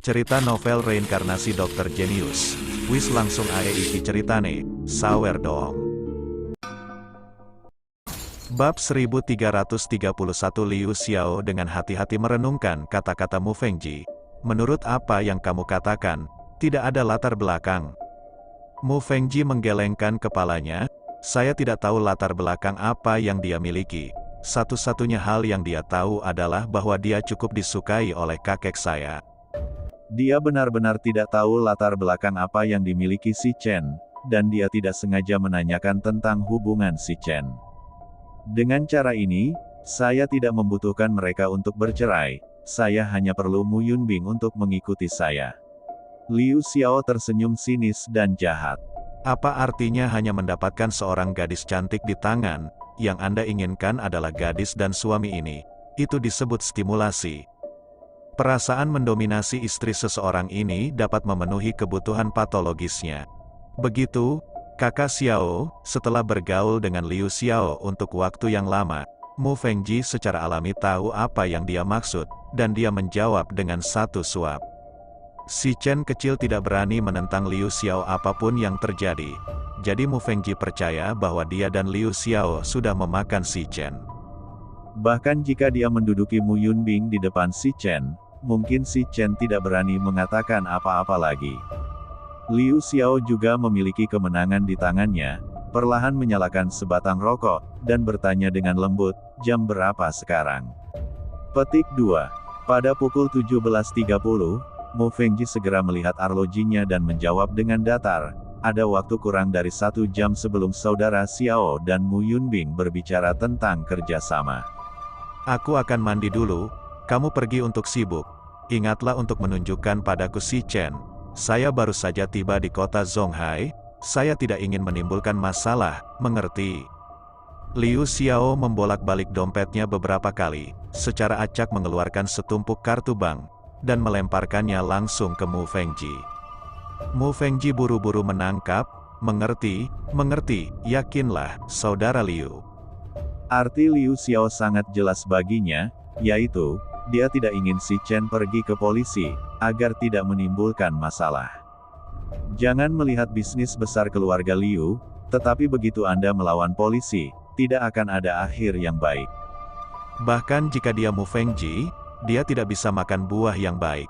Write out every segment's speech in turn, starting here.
Cerita novel reinkarnasi Dokter Jenius. Wis langsung ae iki ceritane, sawer dong. Bab 1331 Liu Xiao dengan hati-hati merenungkan kata-kata Mu Fengji. Menurut apa yang kamu katakan, tidak ada latar belakang. Mu Fengji menggelengkan kepalanya, saya tidak tahu latar belakang apa yang dia miliki. Satu-satunya hal yang dia tahu adalah bahwa dia cukup disukai oleh kakek saya. Dia benar-benar tidak tahu latar belakang apa yang dimiliki si Chen, dan dia tidak sengaja menanyakan tentang hubungan si Chen. Dengan cara ini, saya tidak membutuhkan mereka untuk bercerai, saya hanya perlu Mu Yunbing untuk mengikuti saya. Liu Xiao tersenyum sinis dan jahat. Apa artinya hanya mendapatkan seorang gadis cantik di tangan, yang Anda inginkan adalah gadis dan suami ini? Itu disebut stimulasi. Perasaan mendominasi istri seseorang ini dapat memenuhi kebutuhan patologisnya. Begitu, kakak Xiao, setelah bergaul dengan Liu Xiao untuk waktu yang lama, Mu Fengji secara alami tahu apa yang dia maksud, dan dia menjawab dengan satu suap. Si Chen kecil tidak berani menentang Liu Xiao apapun yang terjadi, jadi Mu Fengji percaya bahwa dia dan Liu Xiao sudah memakan si Chen. Bahkan jika dia menduduki Mu Yunbing di depan si Chen, mungkin si Chen tidak berani mengatakan apa-apa lagi. Liu Xiao juga memiliki kemenangan di tangannya, perlahan menyalakan sebatang rokok, dan bertanya dengan lembut, jam berapa sekarang? Petik 2. Pada pukul 17.30, Mu Fengji segera melihat arlojinya dan menjawab dengan datar, ada waktu kurang dari 1 jam sebelum saudara Xiao dan Mu Yunbing berbicara tentang kerjasama. Aku akan mandi dulu, kamu pergi untuk sibuk. Ingatlah untuk menunjukkan padaku si Chen. Saya baru saja tiba di kota Zonghai, saya tidak ingin menimbulkan masalah, mengerti? Liu Xiao membolak-balik dompetnya beberapa kali, secara acak mengeluarkan setumpuk kartu bank, dan melemparkannya langsung ke Mu Fengji. Mu Fengji buru-buru menangkap, mengerti, yakinlah, saudara Liu. Arti Liu Xiao sangat jelas baginya, yaitu, dia tidak ingin si Chen pergi ke polisi, agar tidak menimbulkan masalah. Jangan melihat bisnis besar keluarga Liu, tetapi begitu Anda melawan polisi, tidak akan ada akhir yang baik. Bahkan jika dia Mu Fengji, dia tidak bisa makan buah yang baik.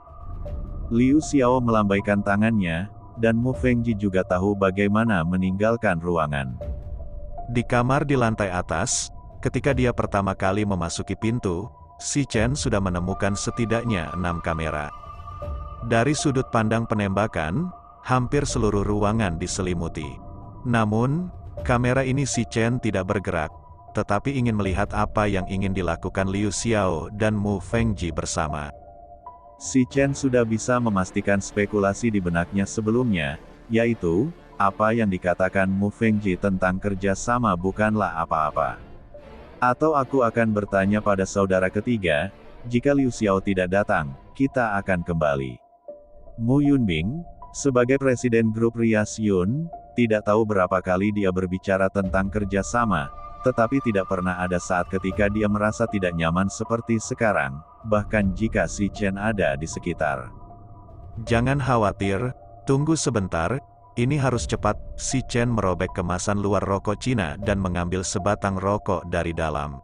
Liu Xiao melambaikan tangannya, dan Mu Fengji juga tahu bagaimana meninggalkan ruangan. Di kamar di lantai atas, ketika dia pertama kali memasuki pintu, si Chen sudah menemukan setidaknya 6 kamera. Dari sudut pandang penembakan, hampir seluruh ruangan diselimuti. Namun, kamera ini si Chen tidak bergerak, tetapi ingin melihat apa yang ingin dilakukan Liu Xiao dan Mu Fengji bersama. Si Chen sudah bisa memastikan spekulasi di benaknya sebelumnya, yaitu, apa yang dikatakan Mu Fengji tentang kerjasama bukanlah apa-apa. Atau aku akan bertanya pada saudara ketiga, jika Liu Xiao tidak datang, kita akan kembali. Mu Yunbing, sebagai presiden grup Rias Yun, tidak tahu berapa kali dia berbicara tentang kerjasama, tetapi tidak pernah ada saat ketika dia merasa tidak nyaman seperti sekarang, bahkan jika si Chen ada di sekitar. Jangan khawatir, tunggu sebentar, ini harus cepat. Si Chen merobek kemasan luar rokok Cina dan mengambil sebatang rokok dari dalam.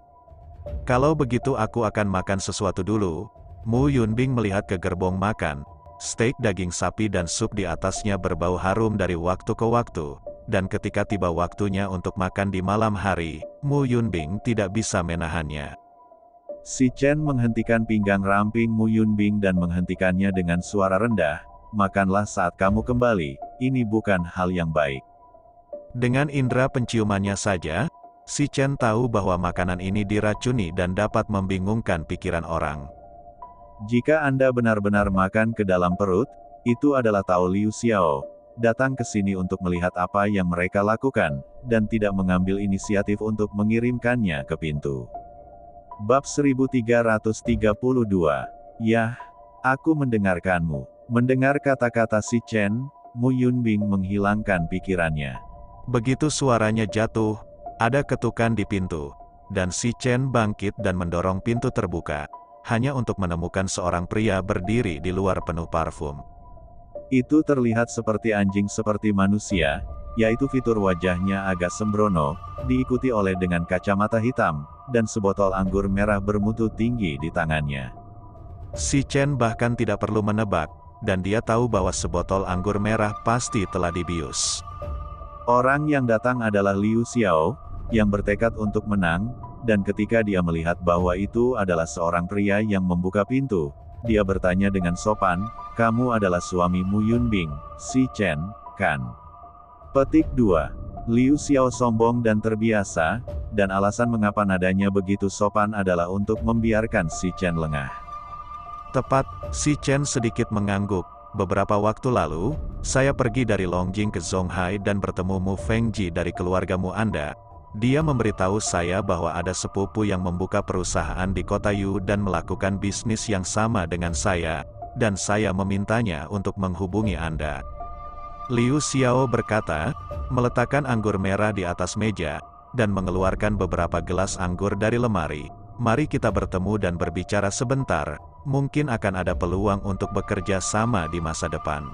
Kalau begitu aku akan makan sesuatu dulu. Mu Yunbing melihat ke gerbong makan. Steak daging sapi dan sup di atasnya berbau harum dari waktu ke waktu. Dan ketika tiba waktunya untuk makan di malam hari, Mu Yunbing tidak bisa menahannya. Si Chen menghentikan pinggang ramping Mu Yunbing dan menghentikannya dengan suara rendah, makanlah saat kamu kembali, ini bukan hal yang baik. Dengan indera penciumannya saja, si Chen tahu bahwa makanan ini diracuni dan dapat membingungkan pikiran orang. Jika Anda benar-benar makan ke dalam perut, itu adalah tahu Liu Xiao datang ke sini untuk melihat apa yang mereka lakukan, dan tidak mengambil inisiatif untuk mengirimkannya ke pintu. Bab 1332. Yah, aku mendengarkanmu. Mendengar kata-kata si Chen, Mu Yunbing menghilangkan pikirannya. Begitu suaranya jatuh, ada ketukan di pintu, dan si Chen bangkit dan mendorong pintu terbuka. hanya untuk menemukan seorang pria berdiri di luar penuh parfum. Itu terlihat seperti anjing seperti manusia, yaitu fitur wajahnya agak sembrono, diikuti oleh dengan kacamata hitam, dan sebotol anggur merah bermutu tinggi di tangannya. Si Chen bahkan tidak perlu menebak, dan dia tahu bahwa sebotol anggur merah pasti telah dibius. Orang yang datang adalah Liu Xiao, yang bertekad untuk menang, dan ketika dia melihat bahwa itu adalah seorang pria yang membuka pintu, dia bertanya dengan sopan, "Kamu adalah suami Mu Yunbing, si Chen, kan?" Petik 2. Liu Xiao sombong dan terbiasa, dan alasan mengapa nadanya begitu sopan adalah untuk membiarkan si Chen lengah. Tepat, si Chen sedikit mengangguk. Beberapa waktu lalu, saya pergi dari Longjing ke Zonghai dan bertemu Mu Fengji dari keluargamu Anda. Dia memberitahu saya bahwa ada sepupu yang membuka perusahaan di kota Yu dan melakukan bisnis yang sama dengan saya, dan saya memintanya untuk menghubungi Anda. Liu Xiao berkata, meletakkan anggur merah di atas meja, dan mengeluarkan beberapa gelas anggur dari lemari. Mari kita bertemu dan berbicara sebentar, mungkin akan ada peluang untuk bekerja sama di masa depan.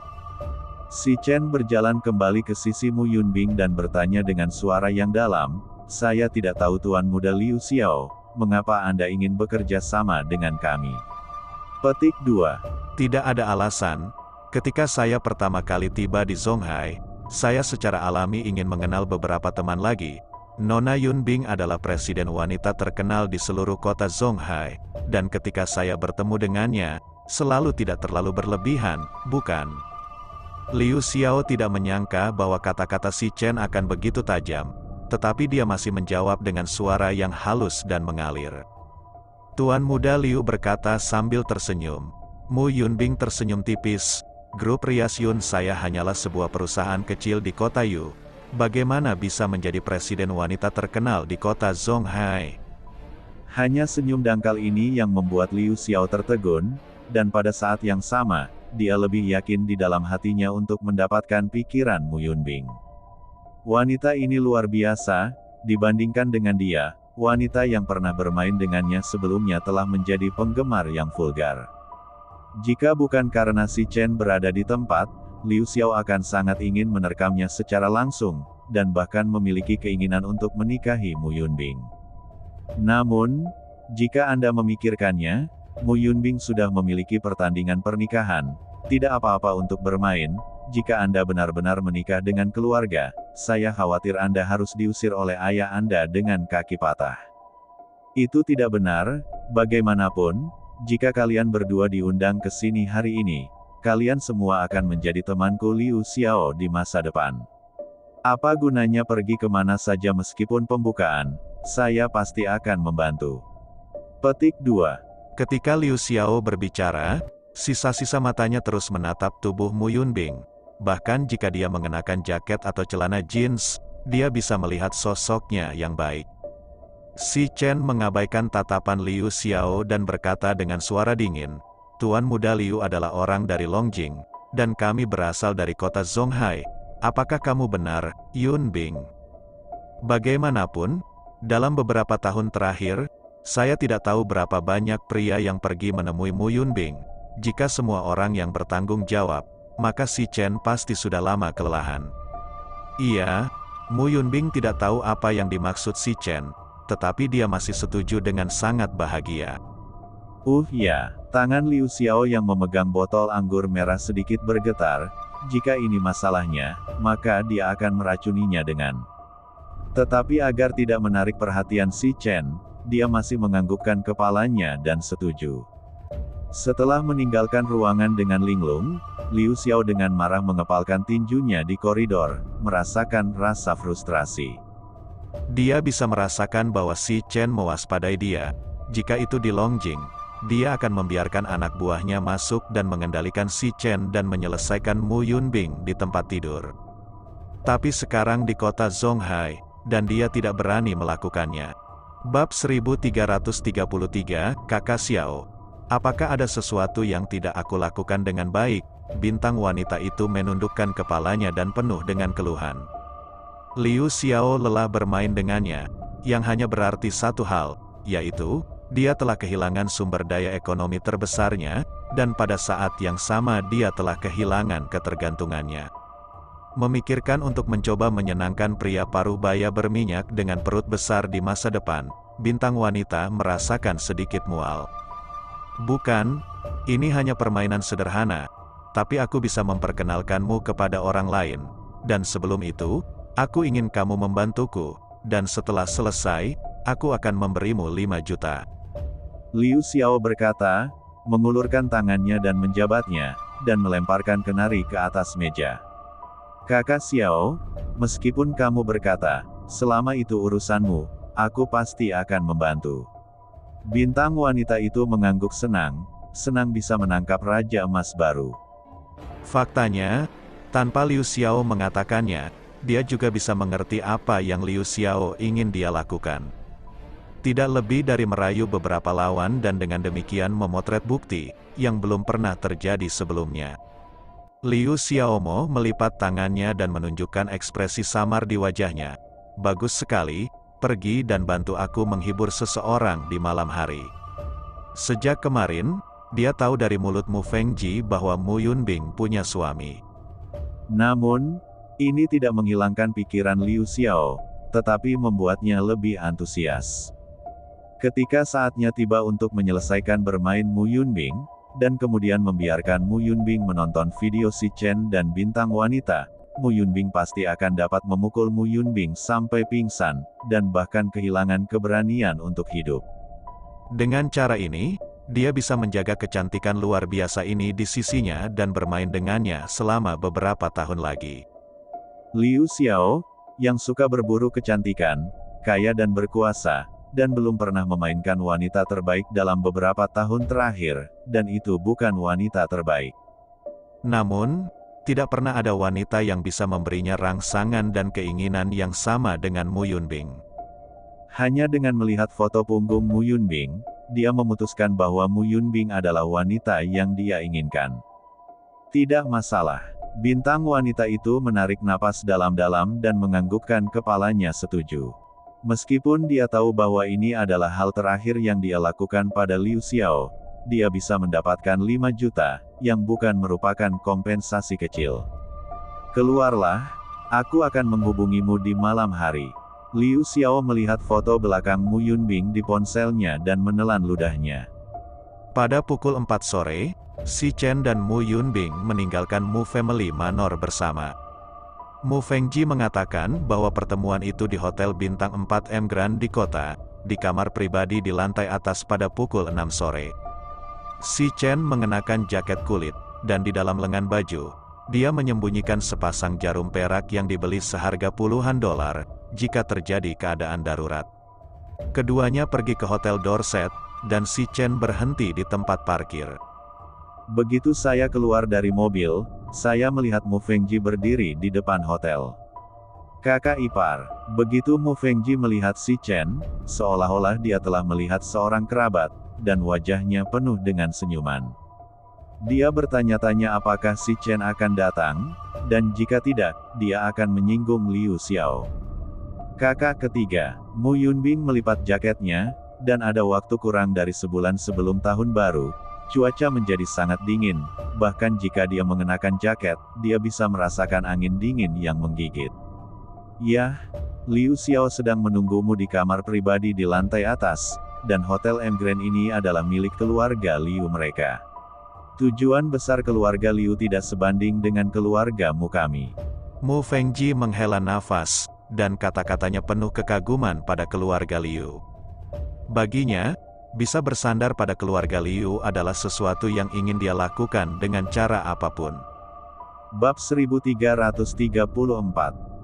Si Chen berjalan kembali ke sisi Mu Yunbing dan bertanya dengan suara yang dalam, "Saya tidak tahu Tuan Muda Liu Xiao, mengapa Anda ingin bekerja sama dengan kami?" Petik 2. Tidak ada alasan. Ketika saya pertama kali tiba di Zonghai, saya secara alami ingin mengenal beberapa teman lagi. Nona Yunbing adalah presiden wanita terkenal di seluruh kota Zonghai, dan ketika saya bertemu dengannya, selalu tidak terlalu berlebihan, bukan? Liu Xiao tidak menyangka bahwa kata-kata si Chen akan begitu tajam, tetapi dia masih menjawab dengan suara yang halus dan mengalir. Tuan Muda Liu berkata sambil tersenyum. Mu Yunbing tersenyum tipis. Grup Rias Yun saya hanyalah sebuah perusahaan kecil di kota Yu. Bagaimana bisa menjadi presiden wanita terkenal di kota Zonghai? Hanya senyum dangkal ini yang membuat Liu Xiao tertegun, dan pada saat yang sama, dia lebih yakin di dalam hatinya untuk mendapatkan pikiran Mu Yunbing. Wanita ini luar biasa, dibandingkan dengan dia, wanita yang pernah bermain dengannya sebelumnya telah menjadi penggemar yang vulgar. Jika bukan karena si Chen berada di tempat, Liu Xiao akan sangat ingin menerkamnya secara langsung, dan bahkan memiliki keinginan untuk menikahi Mu Yunbing. Namun, jika Anda memikirkannya, Mu Yunbing sudah memiliki pertandingan pernikahan, tidak apa-apa untuk bermain. Jika Anda benar-benar menikah dengan keluarga, saya khawatir Anda harus diusir oleh ayah Anda dengan kaki patah. Itu tidak benar, bagaimanapun, jika kalian berdua diundang ke sini hari ini, kalian semua akan menjadi temanku Liu Xiao di masa depan. Apa gunanya pergi kemana saja meskipun pembukaan, saya pasti akan membantu. Petik 2. Ketika Liu Xiao berbicara, sisa-sisa matanya terus menatap tubuh Mu Yunbing. Bahkan jika dia mengenakan jaket atau celana jeans, dia bisa melihat sosoknya yang baik. Si Chen mengabaikan tatapan Liu Xiao dan berkata dengan suara dingin, "Tuan Muda Liu adalah orang dari Longjing, dan kami berasal dari kota Zonghai. Apakah kamu benar, Yunbing?" Bagaimanapun, dalam beberapa tahun terakhir, saya tidak tahu berapa banyak pria yang pergi menemui Mu Yunbing. Jika semua orang yang bertanggung jawab, maka si Chen pasti sudah lama kelelahan. Iya, Mu Yunbing tidak tahu apa yang dimaksud si Chen, tetapi dia masih setuju dengan sangat bahagia. Ya, tangan Liu Xiao yang memegang botol anggur merah sedikit bergetar. Jika ini masalahnya, maka dia akan meracuninya dengan. Tetapi agar tidak menarik perhatian si Chen, dia masih menganggukkan kepalanya dan setuju. Setelah meninggalkan ruangan dengan linglung, Liu Xiao dengan marah mengepalkan tinjunya di koridor, merasakan rasa frustrasi. Dia bisa merasakan bahwa si Chen mewaspadai dia. Jika itu di Longjing, dia akan membiarkan anak buahnya masuk dan mengendalikan si Chen dan menyelesaikan Mu Yunbing di tempat tidur. Tapi sekarang di kota Zonghai, dan dia tidak berani melakukannya. Bab 1333, Kakak Xiao. Apakah ada sesuatu yang tidak aku lakukan dengan baik? Bintang wanita itu menundukkan kepalanya dan penuh dengan keluhan. Liu Xiao lelah bermain dengannya, yang hanya berarti satu hal, yaitu, Dia telah kehilangan sumber daya ekonomi terbesarnya, dan pada saat yang sama dia telah kehilangan ketergantungannya. Memikirkan untuk mencoba menyenangkan pria parubaya berminyak dengan perut besar di masa depan, bintang wanita merasakan sedikit mual. Bukan, ini hanya permainan sederhana, tapi aku bisa memperkenalkanmu kepada orang lain, dan sebelum itu, aku ingin kamu membantuku, dan setelah selesai, aku akan memberimu 5 juta. Liu Xiao berkata, mengulurkan tangannya dan menjabatnya, dan melemparkan kenari ke atas meja. Kakak Xiao, meskipun kamu berkata, selama itu urusanmu, aku pasti akan membantu. Bintang wanita itu mengangguk senang bisa menangkap Raja Emas baru. Faktanya, tanpa Liu Xiao mengatakannya, dia juga bisa mengerti apa yang Liu Xiao ingin dia lakukan. Tidak lebih dari merayu beberapa lawan dan dengan demikian memotret bukti, yang belum pernah terjadi sebelumnya. Liu Xiaomo melipat tangannya dan menunjukkan ekspresi samar di wajahnya. Bagus sekali, pergi dan bantu aku menghibur seseorang di malam hari. Sejak kemarin, dia tahu dari mulut Mu Fengji bahwa Mu Yunbing punya suami. Namun, ini tidak menghilangkan pikiran Liu Xiao, tetapi membuatnya lebih antusias. Ketika saatnya tiba untuk menyelesaikan bermain Mu Yunbing, dan kemudian membiarkan Mu Yunbing menonton video si Chen dan bintang wanita, Mu Yunbing pasti akan dapat memukul Mu Yunbing sampai pingsan, dan bahkan kehilangan keberanian untuk hidup. Dengan cara ini, dia bisa menjaga kecantikan luar biasa ini di sisinya dan bermain dengannya selama beberapa tahun lagi. Liu Xiao, yang suka berburu kecantikan, kaya dan berkuasa, dan belum pernah memainkan wanita terbaik dalam beberapa tahun terakhir, dan itu bukan wanita terbaik. Namun, tidak pernah ada wanita yang bisa memberinya rangsangan dan keinginan yang sama dengan Mu Yunbing. Hanya dengan melihat foto punggung Mu Yunbing, dia memutuskan bahwa Mu Yunbing adalah wanita yang dia inginkan. Tidak masalah. Bintang wanita itu menarik napas dalam-dalam dan menganggukkan kepalanya setuju. Meskipun dia tahu bahwa ini adalah hal terakhir yang dia lakukan pada Liu Xiao, dia bisa mendapatkan 5 juta, yang bukan merupakan kompensasi kecil. Keluarlah, aku akan menghubungimu di malam hari. Liu Xiao melihat foto belakang Mu Yunbing di ponselnya dan menelan ludahnya. Pada pukul 4 sore, si Chen dan Mu Yunbing meninggalkan Mu Family Manor bersama. Mu Fengji mengatakan bahwa pertemuan itu di Hotel Bintang 4M Grand di kota, di kamar pribadi di lantai atas pada pukul 6 sore. Si Chen mengenakan jaket kulit, dan di dalam lengan baju, dia menyembunyikan sepasang jarum perak yang dibeli seharga puluhan dolar, jika terjadi keadaan darurat. Keduanya pergi ke Hotel Dorset, dan si Chen berhenti di tempat parkir. Begitu saya keluar dari mobil, saya melihat Mu Fengji berdiri di depan hotel. Kakak ipar, begitu Mu Fengji melihat si Chen, seolah-olah dia telah melihat seorang kerabat, dan wajahnya penuh dengan senyuman. Dia bertanya-tanya apakah si Chen akan datang, dan jika tidak, dia akan menyinggung Liu Xiao. Kakak ketiga, Mu Yunbing melipat jaketnya, dan ada waktu kurang dari sebulan sebelum tahun baru. Cuaca menjadi sangat dingin, bahkan jika dia mengenakan jaket, dia bisa merasakan angin dingin yang menggigit. Yah, Liu Xiao sedang menunggumu di kamar pribadi di lantai atas, dan Hotel M Grand ini adalah milik keluarga Liu mereka. Tujuan besar keluarga Liu tidak sebanding dengan keluargamu kami. Mu Fengji menghela nafas, dan kata-katanya penuh kekaguman pada keluarga Liu. Baginya, bisa bersandar pada keluarga Liu adalah sesuatu yang ingin dia lakukan dengan cara apapun. Bab 1334.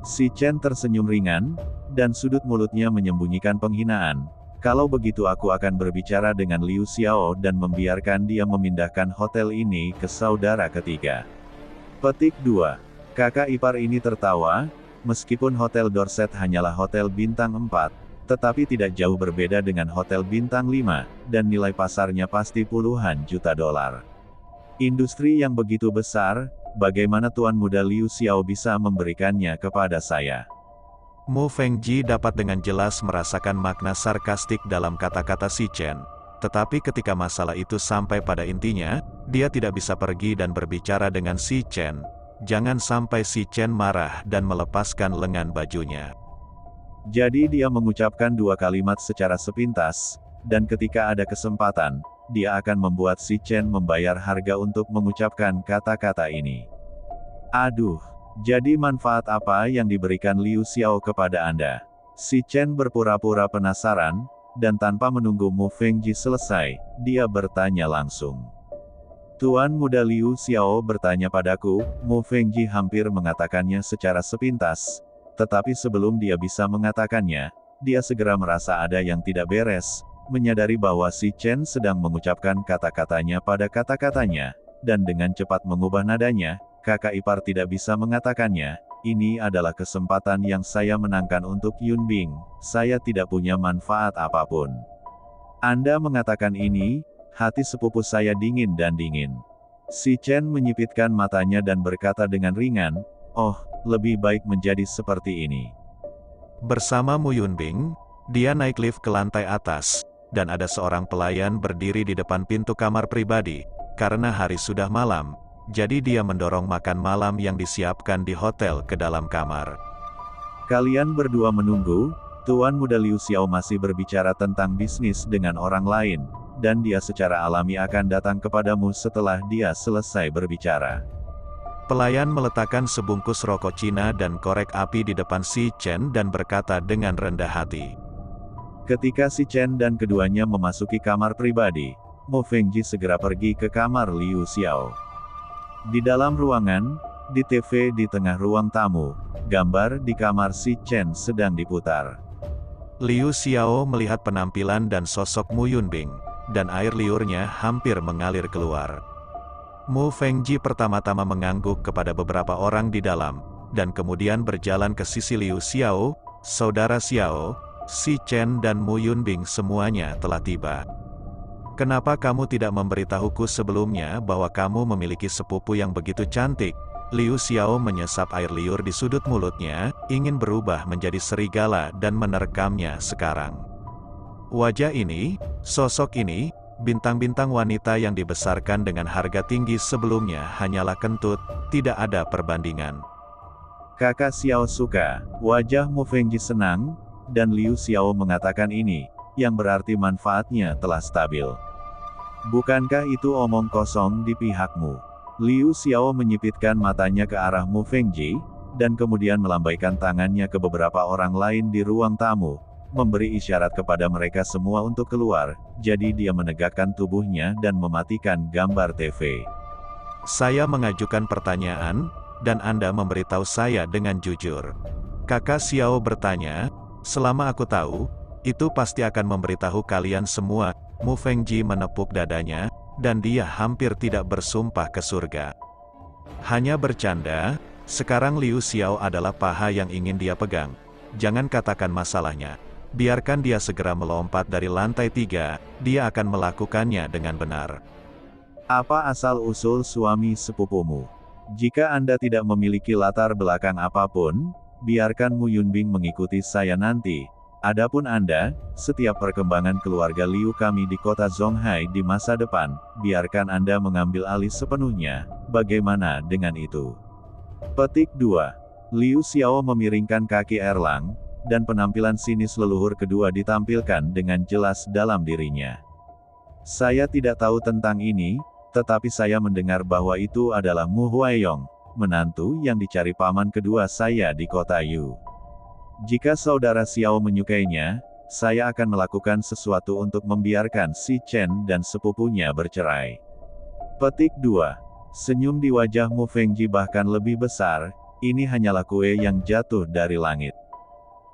Si Chen tersenyum ringan, dan sudut mulutnya menyembunyikan penghinaan. Kalau begitu aku akan berbicara dengan Liu Xiao dan membiarkan dia memindahkan hotel ini ke saudara ketiga. Petik 2. Kakak ipar ini tertawa, meskipun Hotel Dorset hanyalah hotel bintang 4, tetapi tidak jauh berbeda dengan Hotel Bintang 5, dan nilai pasarnya pasti puluhan juta dolar. Industri yang begitu besar, bagaimana Tuan Muda Liu Xiao bisa memberikannya kepada saya? Mu Fengji dapat dengan jelas merasakan makna sarkastik dalam kata-kata Si Chen. Tetapi ketika masalah itu sampai pada intinya, dia tidak bisa pergi dan berbicara dengan Si Chen. Jangan sampai Si Chen marah dan melepaskan lengan bajunya. Jadi dia mengucapkan dua kalimat secara sepintas, dan ketika ada kesempatan, dia akan membuat Si Chen membayar harga untuk mengucapkan kata-kata ini. Aduh, jadi manfaat apa yang diberikan Liu Xiao kepada Anda? Si Chen berpura-pura penasaran, dan tanpa menunggu Mu Fengji selesai, dia bertanya langsung. Tuan Muda Liu Xiao bertanya padaku, Mu Fengji hampir mengatakannya secara sepintas, tetapi sebelum dia bisa mengatakannya, dia segera merasa ada yang tidak beres, menyadari bahwa Si Chen sedang mengucapkan kata-katanya pada kata-katanya, dan dengan cepat mengubah nadanya, kakak ipar tidak bisa mengatakannya. Ini adalah kesempatan yang saya menangkan untuk Yun Bing, saya tidak punya manfaat apapun. Anda mengatakan ini, hati sepupu saya dingin dan dingin. Si Chen menyipitkan matanya dan berkata dengan ringan, oh, lebih baik menjadi seperti ini. Bersama Mu Yunbing, dia naik lift ke lantai atas, dan ada seorang pelayan berdiri di depan pintu kamar pribadi. Karena hari sudah malam, jadi dia mendorong makan malam yang disiapkan di hotel ke dalam kamar. Kalian berdua menunggu, Tuan Muda Liu Xiao masih berbicara tentang bisnis dengan orang lain, dan dia secara alami akan datang kepadamu setelah dia selesai berbicara. Pelayan meletakkan sebungkus rokok Cina dan korek api di depan Si Chen dan berkata dengan rendah hati. Ketika Si Chen dan keduanya memasuki kamar pribadi, Mu Fengji segera pergi ke kamar Liu Xiao. Di dalam ruangan, di TV di tengah ruang tamu, gambar di kamar Si Chen sedang diputar. Liu Xiao melihat penampilan dan sosok Mu Yunbing, dan air liurnya hampir mengalir keluar. Mu Fengji pertama-tama mengangguk kepada beberapa orang di dalam, dan kemudian berjalan ke sisi Liu Xiao, saudara Xiao, Si Chen dan Mu Yunbing semuanya telah tiba. Kenapa kamu tidak memberitahuku sebelumnya bahwa kamu memiliki sepupu yang begitu cantik? Liu Xiao menyesap air liur di sudut mulutnya, ingin berubah menjadi serigala dan menerkamnya sekarang. Wajah ini, sosok ini, bintang-bintang wanita yang dibesarkan dengan harga tinggi sebelumnya hanyalah kentut, tidak ada perbandingan. Kakak Xiao suka, wajah Mu Fengji senang, dan Liu Xiao mengatakan ini, yang berarti manfaatnya telah stabil. Bukankah itu omong kosong di pihakmu? Liu Xiao menyipitkan matanya ke arah Mu Fengji, dan kemudian melambaikan tangannya ke beberapa orang lain di ruang tamu, memberi isyarat kepada mereka semua untuk keluar, jadi dia menegakkan tubuhnya dan mematikan gambar TV. Saya mengajukan pertanyaan, dan Anda memberitahu saya dengan jujur. Kakak Xiao bertanya, selama aku tahu, itu pasti akan memberitahu kalian semua. Mu Fengji menepuk dadanya, dan dia hampir tidak bersumpah ke surga. Hanya bercanda, sekarang Liu Xiao adalah paha yang ingin dia pegang. Jangan katakan masalahnya. Biarkan dia segera melompat dari lantai 3, dia akan melakukannya dengan benar. Apa asal-usul suami sepupumu? Jika Anda tidak memiliki latar belakang apapun, biarkan Mu Yunbing mengikuti saya nanti. Adapun Anda, setiap perkembangan keluarga Liu kami di kota Zonghai di masa depan, biarkan Anda mengambil alih sepenuhnya. Bagaimana dengan itu? Petik 2. Liu Xiao memiringkan kaki Erlang, dan penampilan sinis leluhur kedua ditampilkan dengan jelas dalam dirinya. Saya tidak tahu tentang ini, tetapi saya mendengar bahwa itu adalah Mu Huaiyong, menantu yang dicari paman kedua saya di kota Yu. Jika saudara Xiao menyukainya, saya akan melakukan sesuatu untuk membiarkan Si Chen dan sepupunya bercerai. Petik 2. Senyum di wajah Mu Fengji bahkan lebih besar, ini hanyalah kue yang jatuh dari langit.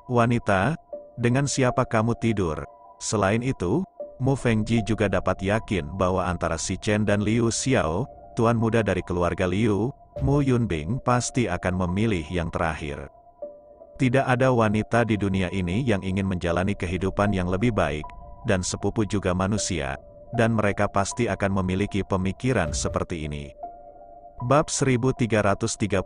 Wanita, dengan siapa kamu tidur? Selain itu, Mu Fengji juga dapat yakin bahwa antara Si Chen dan Liu Xiao, tuan muda dari keluarga Liu, Mu Yunbing pasti akan memilih yang terakhir. Tidak ada wanita di dunia ini yang ingin menjalani kehidupan yang lebih baik, dan sepupu juga manusia, dan mereka pasti akan memiliki pemikiran seperti ini. Bab 1335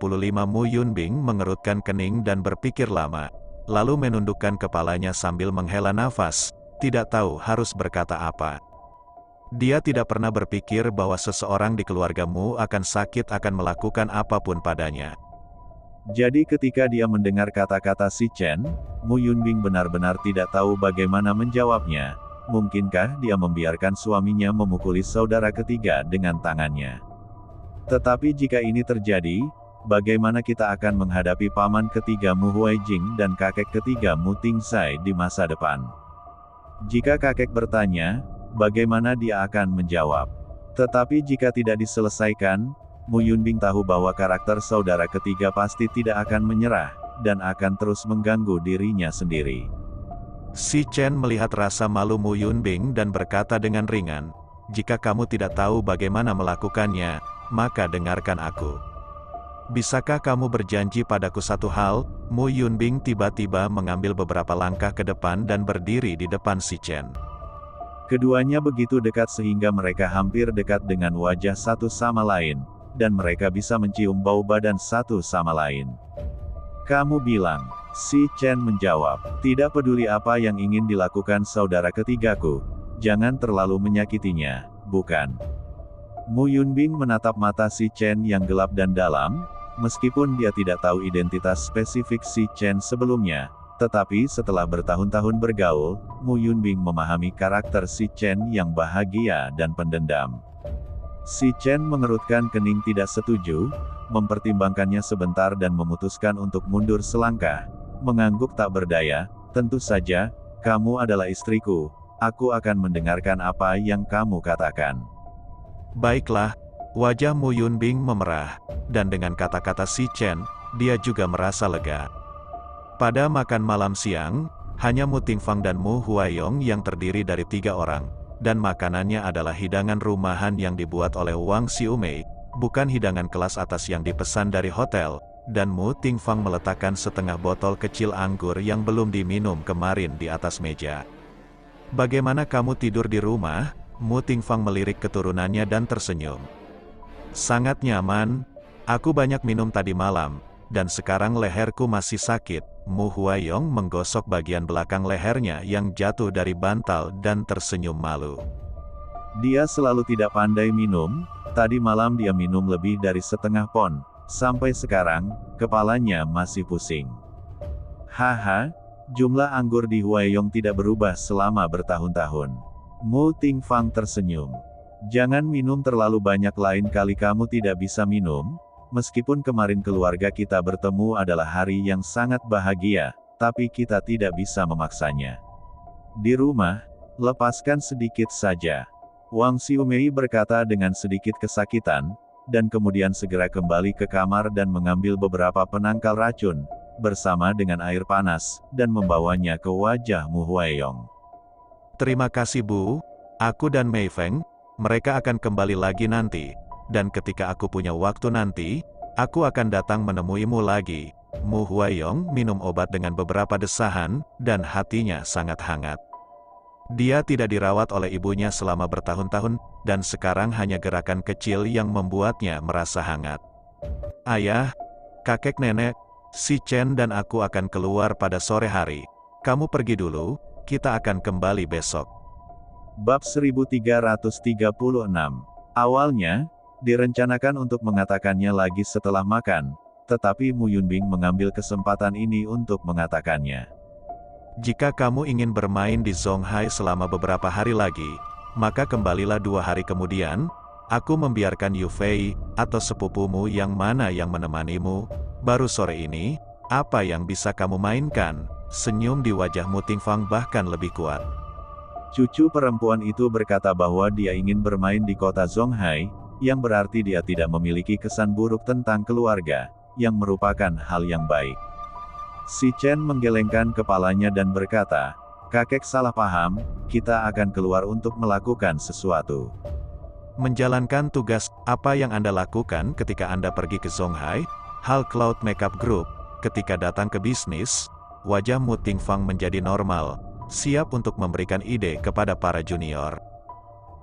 Mu Yunbing mengerutkan kening dan berpikir lama. lalu menundukkan kepalanya sambil menghela nafas, tidak tahu harus berkata apa. Dia tidak pernah berpikir bahwa seseorang di keluargamu akan sakit akan melakukan apapun padanya. Jadi ketika dia mendengar kata-kata si Chen, Mu Yunbing benar-benar tidak tahu bagaimana menjawabnya. Mungkinkah dia membiarkan suaminya memukuli saudara ketiga dengan tangannya? Tetapi jika ini terjadi, bagaimana kita akan menghadapi paman ketiga Mu Huaijing dan kakek ketiga Mu Tingsai di masa depan? Jika kakek bertanya, bagaimana dia akan menjawab? Tetapi jika tidak diselesaikan, Mu Yunbing tahu bahwa karakter saudara ketiga pasti tidak akan menyerah, dan akan terus mengganggu dirinya sendiri. Si Chen melihat rasa malu Mu Yunbing dan berkata dengan ringan, "Jika kamu tidak tahu bagaimana melakukannya, maka dengarkan aku. Bisakah kamu berjanji padaku satu hal?" Mu Yunbing tiba-tiba mengambil beberapa langkah ke depan dan berdiri di depan si Chen. Keduanya begitu dekat sehingga mereka hampir dekat dengan wajah satu sama lain, dan mereka bisa mencium bau badan satu sama lain. "Kamu bilang," si Chen menjawab, "tidak peduli apa yang ingin dilakukan saudara ketigaku, jangan terlalu menyakitinya, bukan?" Mu Yunbing menatap mata si Chen yang gelap dan dalam, meskipun dia tidak tahu identitas spesifik si Chen sebelumnya, tetapi setelah bertahun-tahun bergaul, Mu Yunbing memahami karakter si Chen yang bahagia dan pendendam. Si Chen mengerutkan kening tidak setuju, mempertimbangkannya sebentar dan memutuskan untuk mundur selangkah, mengangguk tak berdaya, "Tentu saja, kamu adalah istriku, aku akan mendengarkan apa yang kamu katakan." "Baiklah," wajah Mu Yunbing memerah, dan dengan kata-kata si Chen, dia juga merasa lega. Pada makan malam siang, hanya Mu Tingfang dan Mu Huaiyong yang terdiri dari 3 orang. Dan makanannya adalah hidangan rumahan yang dibuat oleh Wang Xiumei, bukan hidangan kelas atas yang dipesan dari hotel, dan Mu Tingfang meletakkan setengah botol kecil anggur yang belum diminum kemarin di atas meja. "Bagaimana kamu tidur di rumah?" Mu Tingfang melirik keturunannya dan tersenyum. "Sangat nyaman, aku banyak minum tadi malam, dan sekarang leherku masih sakit." Mu Huaiyong menggosok bagian belakang lehernya yang jatuh dari bantal dan tersenyum malu. Dia selalu tidak pandai minum, tadi malam dia minum lebih dari setengah pon, sampai sekarang, kepalanya masih pusing. "Haha, jumlah anggur di Huaiyong tidak berubah selama bertahun-tahun." Mu Tingfang tersenyum. "Jangan minum terlalu banyak, lain kali kamu tidak bisa minum. Meskipun kemarin keluarga kita bertemu adalah hari yang sangat bahagia, tapi kita tidak bisa memaksanya. Di rumah, lepaskan sedikit saja." Wang Xiumei berkata dengan sedikit kesakitan, dan kemudian segera kembali ke kamar dan mengambil beberapa penangkal racun, bersama dengan air panas, dan membawanya ke wajah Mu Huaiyong. "Terima kasih Bu, aku dan Mei Feng, mereka akan kembali lagi nanti. Dan ketika aku punya waktu nanti, aku akan datang menemuimu lagi." Mu Huaiyong minum obat dengan beberapa desahan, dan hatinya sangat hangat. Dia tidak dirawat oleh ibunya selama bertahun-tahun, dan sekarang hanya gerakan kecil yang membuatnya merasa hangat. "Ayah, kakek nenek, si Chen dan aku akan keluar pada sore hari. Kamu pergi dulu, kita akan kembali besok." Bab 1336. Awalnya, direncanakan untuk mengatakannya lagi setelah makan, tetapi Mu Yunbing mengambil kesempatan ini untuk mengatakannya. "Jika kamu ingin bermain di Zonghai selama beberapa hari lagi, maka kembalilah 2 hari kemudian. Aku membiarkan Yu Fei, atau sepupumu yang mana yang menemanimu, baru sore ini. Apa yang bisa kamu mainkan?" Senyum di wajah Mu Tingfang bahkan lebih kuat. Cucu perempuan itu berkata bahwa dia ingin bermain di kota Zonghai, yang berarti dia tidak memiliki kesan buruk tentang keluarga, yang merupakan hal yang baik. Si Chen menggelengkan kepalanya dan berkata, "Kakek salah paham, kita akan keluar untuk melakukan sesuatu." "Menjalankan tugas, apa yang Anda lakukan ketika Anda pergi ke Zonghai?" Hal Cloud Makeup Group, ketika datang ke bisnis, wajah Mu Tingfang menjadi normal, siap untuk memberikan ide kepada para junior.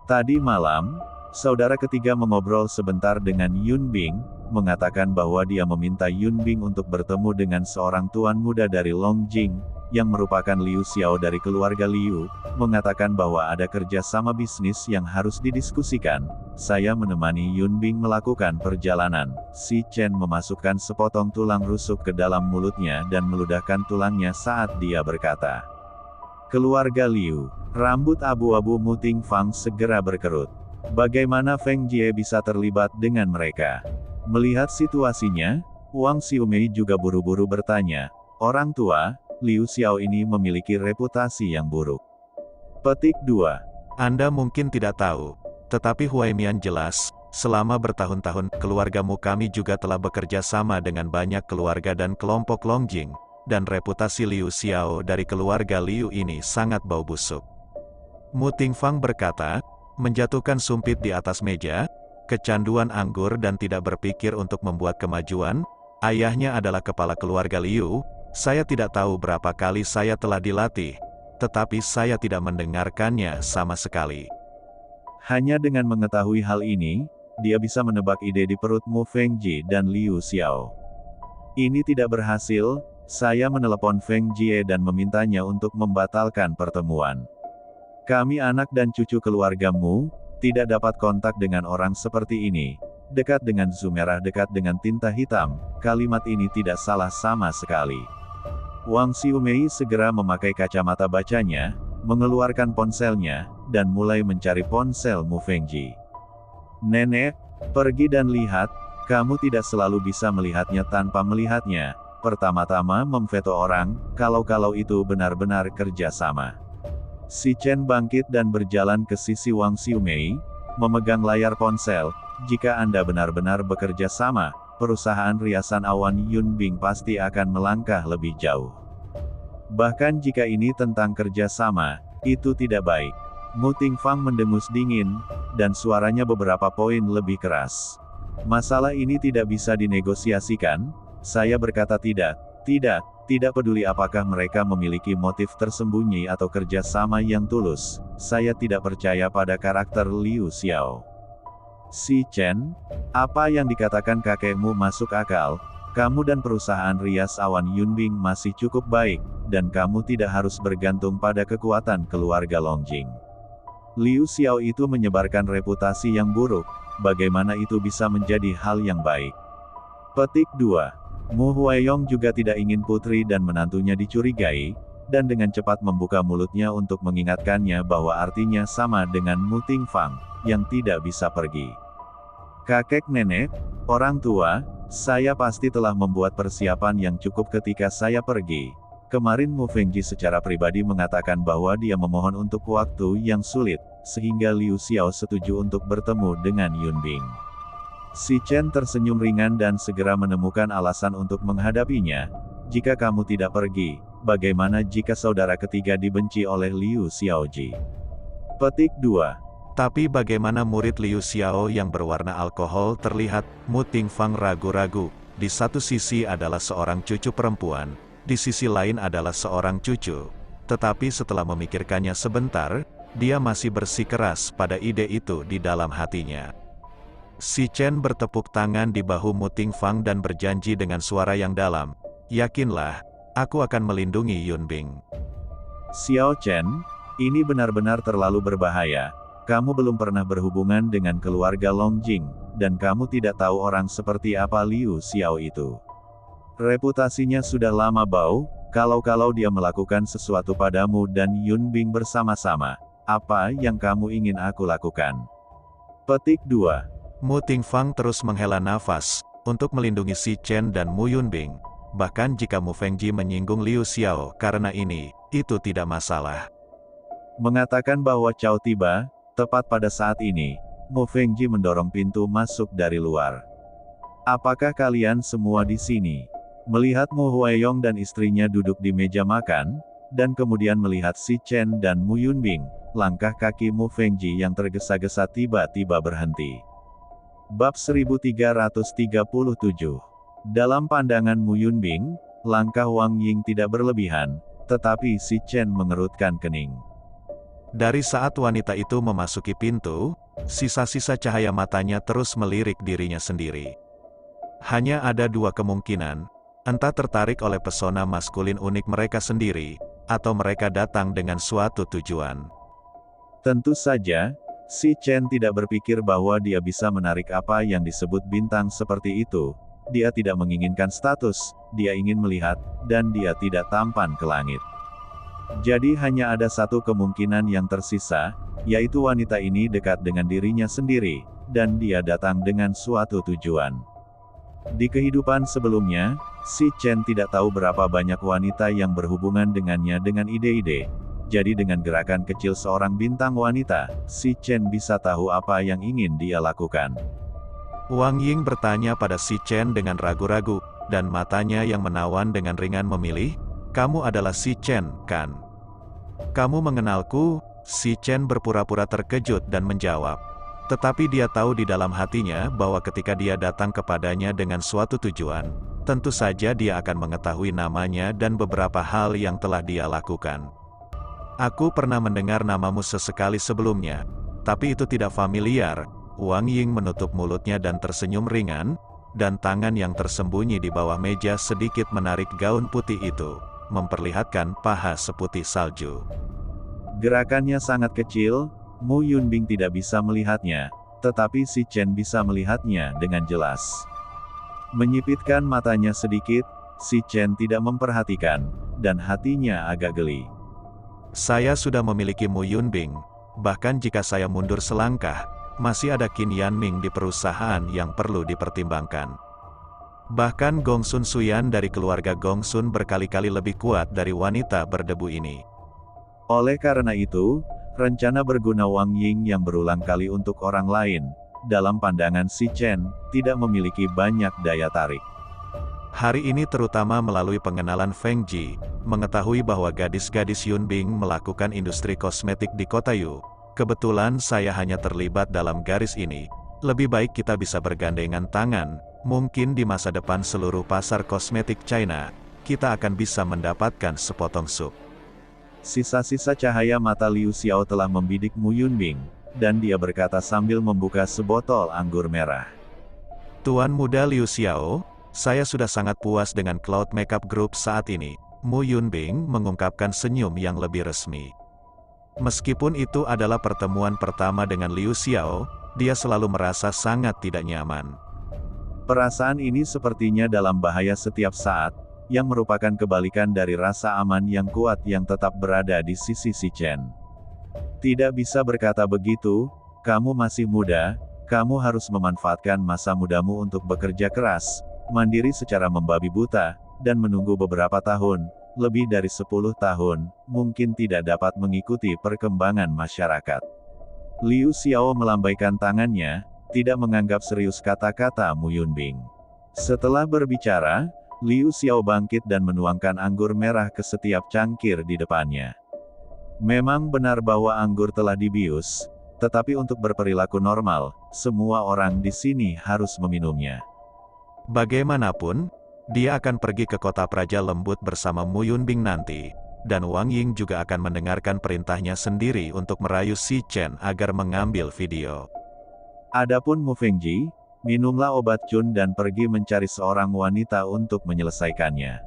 "Tadi malam, Saudara ketiga mengobrol sebentar dengan Yun Bing, mengatakan bahwa dia meminta Yun Bing untuk bertemu dengan seorang tuan muda dari Longjing, yang merupakan Liu Xiao dari keluarga Liu, mengatakan bahwa ada kerjasama bisnis yang harus didiskusikan. Saya menemani Yun Bing melakukan perjalanan. Si Chen memasukkan sepotong tulang rusuk ke dalam mulutnya dan meludahkan tulangnya saat dia berkata, "Keluarga Liu." Rambut abu-abu Mu Tingfang segera berkerut. Bagaimana Feng Jie bisa terlibat dengan mereka? Melihat situasinya, Wang Xiumei juga buru-buru bertanya, "Orang tua, Liu Xiao ini memiliki reputasi yang buruk." Petik 2. Anda mungkin tidak tahu, tetapi Huai Mian jelas, selama bertahun-tahun, keluargamu kami juga telah bekerja sama dengan banyak keluarga dan kelompok Longjing, dan reputasi Liu Xiao dari keluarga Liu ini sangat bau busuk. Mu Tingfang berkata, menjatuhkan sumpit di atas meja, kecanduan anggur dan tidak berpikir untuk membuat kemajuan. Ayahnya adalah kepala keluarga Liu. Saya tidak tahu berapa kali saya telah dilatih, tetapi saya tidak mendengarkannya sama sekali. Hanya dengan mengetahui hal ini, dia bisa menebak ide di perut Mu Fengji dan Liu Xiao. Ini tidak berhasil. Saya menelepon Feng Jie dan memintanya untuk membatalkan pertemuan. Kami anak dan cucu keluargamu, tidak dapat kontak dengan orang seperti ini. Dekat dengan Zumerah, dekat dengan tinta hitam. Kalimat ini tidak salah sama sekali. Wang Xiumei segera memakai kacamata bacanya, mengeluarkan ponselnya, dan mulai mencari ponsel Mu Fengji. "Nenek, pergi dan lihat, kamu tidak selalu bisa melihatnya tanpa melihatnya. Pertama-tama memveto orang, kalau itu benar-benar kerja sama." Si Chen bangkit dan berjalan ke sisi Wang Xiumei, memegang layar ponsel. "Jika Anda benar-benar bekerja sama, perusahaan riasan awan Yun Bing pasti akan melangkah lebih jauh. Bahkan jika ini tentang kerja sama, itu tidak baik." Mu Tingfang mendengus dingin, dan suaranya beberapa poin lebih keras. "Masalah ini tidak bisa dinegosiasikan." Saya berkata tidak peduli apakah mereka memiliki motif tersembunyi atau kerja sama yang tulus, saya tidak percaya pada karakter Liu Xiao. Si Chen, apa yang dikatakan kakekmu masuk akal, kamu dan perusahaan rias awan Yunbing masih cukup baik, dan kamu tidak harus bergantung pada kekuatan keluarga Longjing. Liu Xiao itu menyebarkan reputasi yang buruk, bagaimana itu bisa menjadi hal yang baik? Petik 2. Mu Huaiyong juga tidak ingin putri dan menantunya dicurigai, dan dengan cepat membuka mulutnya untuk mengingatkannya bahwa artinya sama dengan Mu Tingfang, yang tidak bisa pergi. "Kakek nenek, orang tua, saya pasti telah membuat persiapan yang cukup ketika saya pergi." Kemarin Mu Fengji secara pribadi mengatakan bahwa dia memohon untuk waktu yang sulit, sehingga Liu Xiao setuju untuk bertemu dengan Yun Bing. Si Chen tersenyum ringan dan segera menemukan alasan untuk menghadapinya. "Jika kamu tidak pergi, bagaimana jika saudara ketiga dibenci oleh Liu Xiaoji?" Petik 2. Tapi bagaimana murid Liu Xiao yang berwarna alkohol terlihat? Mu Tingfang ragu-ragu. Di satu sisi adalah seorang cucu perempuan, di sisi lain adalah seorang cucu. Tetapi setelah memikirkannya sebentar, dia masih bersikeras pada ide itu di dalam hatinya. Si Chen bertepuk tangan di bahu Mu Tingfang dan berjanji dengan suara yang dalam, "Yakinlah, aku akan melindungi Yun Bing." "Xiao Chen, ini benar-benar terlalu berbahaya. Kamu belum pernah berhubungan dengan keluarga Longjing, dan kamu tidak tahu orang seperti apa Liu Xiao itu. Reputasinya sudah lama bau, kalau dia melakukan sesuatu padamu dan Yun Bing bersama-sama. Apa yang kamu ingin aku lakukan?" Petik 2. Mu Tingfang terus menghela nafas, untuk melindungi si Chen dan Mu Yunbing. Bahkan jika Mu Fengji menyinggung Liu Xiao karena ini, itu tidak masalah. Mengatakan bahwa Cao tiba, tepat pada saat ini, Mu Fengji mendorong pintu masuk dari luar. "Apakah kalian semua di sini?" Melihat Mu Huaiyong dan istrinya duduk di meja makan, dan kemudian melihat si Chen dan Mu Yunbing, langkah kaki Mu Fengji yang tergesa-gesa tiba-tiba berhenti. Bab 1337. Dalam pandangan Mu Yunbing, langkah Wang Ying tidak berlebihan, tetapi si Chen mengerutkan kening. Dari saat wanita itu memasuki pintu, sisa-sisa cahaya matanya terus melirik dirinya sendiri. Hanya ada dua kemungkinan, entah tertarik oleh pesona maskulin unik mereka sendiri, atau mereka datang dengan suatu tujuan. Tentu saja, si Chen tidak berpikir bahwa dia bisa menarik apa yang disebut bintang seperti itu. Dia tidak menginginkan status, dia ingin melihat, dan dia tidak tampan ke langit. Jadi hanya ada satu kemungkinan yang tersisa, yaitu wanita ini dekat dengan dirinya sendiri, dan dia datang dengan suatu tujuan. Di kehidupan sebelumnya, si Chen tidak tahu berapa banyak wanita yang berhubungan dengannya dengan ide-ide. Jadi dengan gerakan kecil seorang bintang wanita, si Chen bisa tahu apa yang ingin dia lakukan. Wang Ying bertanya pada si Chen dengan ragu-ragu, dan matanya yang menawan dengan ringan memilih, "Kamu adalah si Chen, kan? Kamu mengenalku?" Si Chen berpura-pura terkejut dan menjawab. Tetapi dia tahu di dalam hatinya bahwa ketika dia datang kepadanya dengan suatu tujuan, tentu saja dia akan mengetahui namanya dan beberapa hal yang telah dia lakukan. "Aku pernah mendengar namamu sesekali sebelumnya, tapi itu tidak familiar." Wang Ying menutup mulutnya dan tersenyum ringan, dan tangan yang tersembunyi di bawah meja sedikit menarik gaun putih itu, memperlihatkan paha seputih salju. Gerakannya sangat kecil, Mu Yunbing tidak bisa melihatnya, tetapi si Chen bisa melihatnya dengan jelas. Menyipitkan matanya sedikit, si Chen tidak memperhatikan, dan hatinya agak geli. "Saya sudah memiliki Mu Yunbing, bahkan jika saya mundur selangkah, masih ada Qin Yanming di perusahaan yang perlu dipertimbangkan. Bahkan Gong Sun Suyan dari keluarga Gong Sun berkali-kali lebih kuat dari wanita berdebu ini. Oleh karena itu, rencana berguna Wang Ying yang berulang kali untuk orang lain, dalam pandangan si Chen, tidak memiliki banyak daya tarik. Hari ini terutama melalui pengenalan Feng Ji, mengetahui bahwa gadis-gadis Yunbing melakukan industri kosmetik di kota Yu. Kebetulan saya hanya terlibat dalam garis ini. Lebih baik kita bisa bergandengan tangan, mungkin di masa depan seluruh pasar kosmetik China, kita akan bisa mendapatkan sepotong sup. Sisa-sisa cahaya mata Liu Xiao telah membidik Mu Yunbing, dan dia berkata sambil membuka sebotol anggur merah. "Tuan muda Liu Xiao, saya sudah sangat puas dengan Cloud Makeup Group saat ini." Mu Yunbing mengungkapkan senyum yang lebih resmi. Meskipun itu adalah pertemuan pertama dengan Liu Xiao, dia selalu merasa sangat tidak nyaman. Perasaan ini sepertinya dalam bahaya setiap saat, yang merupakan kebalikan dari rasa aman yang kuat yang tetap berada di sisi si Chen. Tidak bisa berkata begitu, kamu masih muda, kamu harus memanfaatkan masa mudamu untuk bekerja keras, mandiri secara membabi buta, dan menunggu beberapa tahun, lebih dari 10 tahun, mungkin tidak dapat mengikuti perkembangan masyarakat. Liu Xiao melambaikan tangannya, tidak menganggap serius kata-kata Mu Yunbing. Setelah berbicara, Liu Xiao bangkit dan menuangkan anggur merah ke setiap cangkir di depannya. Memang benar bahwa anggur telah dibius, tetapi untuk berperilaku normal, semua orang di sini harus meminumnya. Bagaimanapun, dia akan pergi ke kota Praja Lembut bersama Mu Yunbing nanti, dan Wang Ying juga akan mendengarkan perintahnya sendiri untuk merayu si Chen agar mengambil video. Adapun Mu Fengji, minumlah obat Cun dan pergi mencari seorang wanita untuk menyelesaikannya.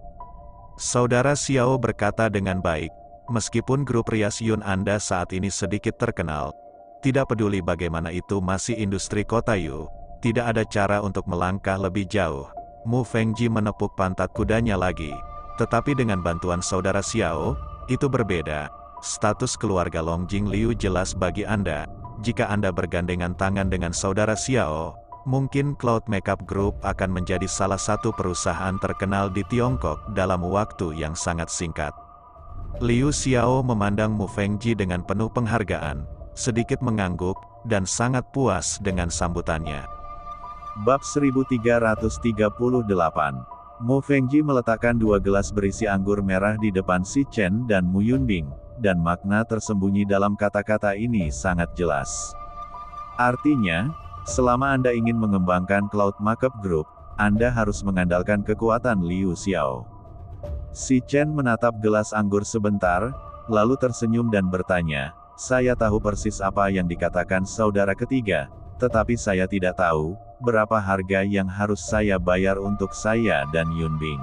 Saudara Xiao berkata dengan baik, meskipun grup rias Yun Anda saat ini sedikit terkenal, tidak peduli bagaimana itu masih industri kota Yu, tidak ada cara untuk melangkah lebih jauh. Mu Fengji menepuk pantat kudanya lagi. Tetapi dengan bantuan saudara Xiao, itu berbeda. Status keluarga Longjing Liu jelas bagi Anda. Jika Anda bergandengan tangan dengan saudara Xiao, mungkin Cloud Makeup Group akan menjadi salah satu perusahaan terkenal di Tiongkok dalam waktu yang sangat singkat. Liu Xiao memandang Mu Fengji dengan penuh penghargaan, sedikit mengangguk, dan sangat puas dengan sambutannya. Bab 1338. Mu Fengji meletakkan 2 gelas berisi anggur merah di depan si Chen dan Mu Yunbing, dan makna tersembunyi dalam kata-kata ini sangat jelas. Artinya, selama Anda ingin mengembangkan Cloud Makeup Group, Anda harus mengandalkan kekuatan Liu Xiao. Si Chen menatap gelas anggur sebentar, lalu tersenyum dan bertanya, saya tahu persis apa yang dikatakan saudara ketiga, tetapi saya tidak tahu berapa harga yang harus saya bayar untuk saya dan Yunbing.